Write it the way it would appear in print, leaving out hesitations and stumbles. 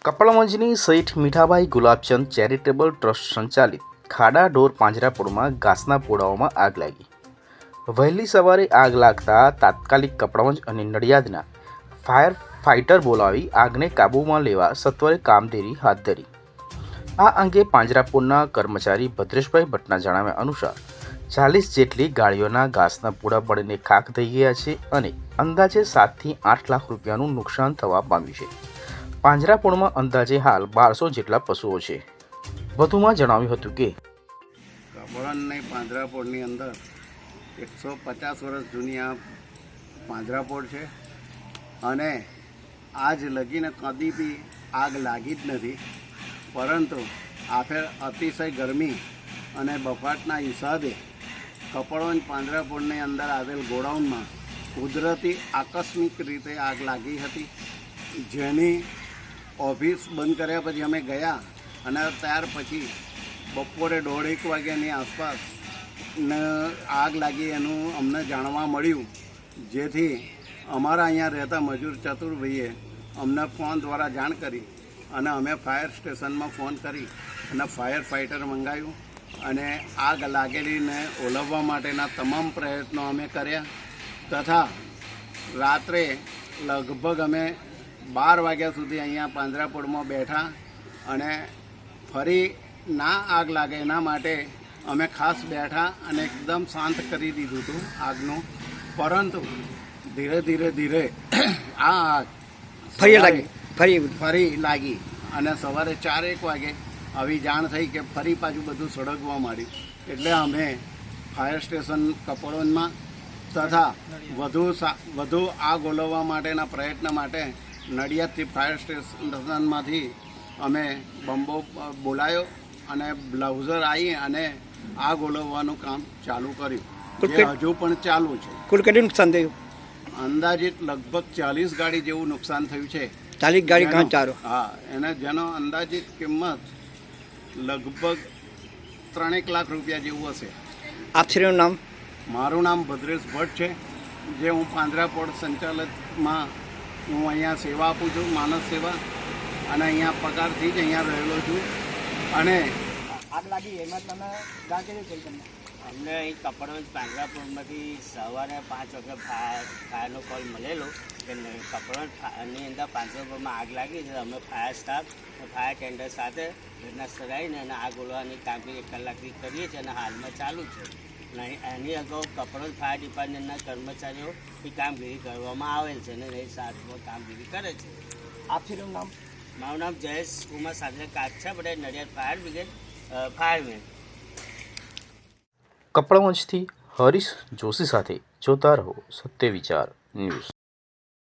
કપડવંજની શેઠ Mithabhai Gulabchand charitable trust સંચાલિત ખાડા ઢોર પાંજરાપોળમાં ઘાસના પોડાઓમાં આગ લાગી। વહેલી સવારે આગ લાગતા તાત્કાલિક કપડવંજ અને નડિયાદના ફાયર ફાઇટર બોલાવી આગને કાબૂમાં લેવા સત્વરે કામગીરી હાથ ધરી। આ અંગે પાંજરાપોળના કર્મચારી ભદ્રેશભાઈ ભટ્ટના જણાવ્યા અનુસાર 40 જેટલી ગાડીઓના ઘાસના પૂડા બળીને ખાખ થઈ ગયા છે અને અંદાજે 7 થી 8 લાખ રૂપિયાનું નુકસાન થવા પામ્યું છે। પાંજરાપોળમાં અંદાજે હાલ 1200 જેટલા પશુઓ છે। વધુમાં જણાવ્યું હતું કે કપડવંજની પાંજરાપોળની અંદર 150 વર્ષ જૂની આ પાંજરાપોળ છે અને આજ લગીને કદી બી આગ લાગી જ નથી, પરંતુ આફેર અતિશય ગરમી અને બફાટના હિસાબે કપડવંજ પાંજરાપોળની અંદર આવેલ ગોડાઉનમાં કુદરતી આકસ્મિક રીતે આગ લાગી હતી, જેની ઓફિસ બંધ કર્યા પછી અમે ગયા અને ત્યાર પછી બપોરે 1:30 વાગ્યાની આસપાસ આગ લાગી એનું અમને જાણવા મળ્યું, જેથી અમારા અહીંયા રહેતા મજૂર ચતુરભાઈએ અમને ફોન દ્વારા જાણ કરી અને અમે ફાયર સ્ટેશનમાં ફોન કરી અને ફાયર ફાઇટર મંગાવ્યું અને આગ લાગેલીને ઓલવવા માટેના તમામ પ્રયત્નો અમે કર્યા તથા રાત્રે લગભગ અમે 12 વાગ્યા સુધી અહીંયા પાંજરાપોળમાં બેઠા અને ફરી ના આગ લાગે એના માટે અમે ખાસ બેઠા અને એકદમ શાંત કરી દીધું હતું આગનું, પરંતુ ધીરે ધીરે આ આગ ફરી લાગી અને સવારે 4-1 વાગે આવી જાણ થઈ કે ફરી પાછું બધું સળગવા માંડ્યું, એટલે અમે ફાયર સ્ટેશન કપડવંજમાં તથા વધુ આગ ઓલવવા માટેના પ્રયત્ન માટે નડિયાદથી ફાયર સ્ટેશનમાંથી અમે બંબો બોલાયો અને બ્લાઉઝર આવી અને આગ ઓલવવાનું કામ ચાલુ કર્યું, જે હજુ પણ ચાલુ છે। કુલ કેટલું નુકસાન થયું? અંદાજિત લગભગ 40 ગાડી જેવું નુકસાન થયું છે। 40 ગાડી કાં ચારો? હા, એને જેનો અંદાજિત કિંમત લગભગ 3-1 લાખ રૂપિયા જેવું હશે। આપશ્રીનું નામ? મારું નામ ભદ્રેશ ભટ્ટ છે, જે હું પાંજરાપોળ સંચાલકમાં હું અહીંયા સેવા આપું છું, માનસ સેવા, અને અહીંયા પગારથી જ અહીંયા રહેલો છું। અને આગ લાગી એમાં તમે જાણ કેવી કરી તમને? અમને અહીં કપડવંજ પાંજરાપોળમાંથી સવારે 5 વાગે ફાયરનો કોલ મળેલો કે કપડવંજની અંદર પાંજરાપોળમાં આગ લાગી છે। અમે ફાયર સ્ટાફ ફાયર ટેન્ડર સાથે ઘટના સ્થળે આવીને અને આગ ઓલવવાની કામગીરી 1 કલાકથી કરીએ છીએ અને હાલમાં ચાલુ છે। એની અગાઉ કપડવંજ ફાયર ડિપાર્ટમેન્ટના કર્મચારીઓની કામગીરી કરવામાં આવેલ છે અને એ સાથમાં કામગીરી કરે છે। આપશ્રીનું નામ? મારું નામ જયેશ કુમાર સાથે Kachha Patel, Nadiad fire brigade fireman. કપડવંજથી હરીશ જોશી સાથે જોતા રહો સત્ય વિચાર ન્યૂઝ।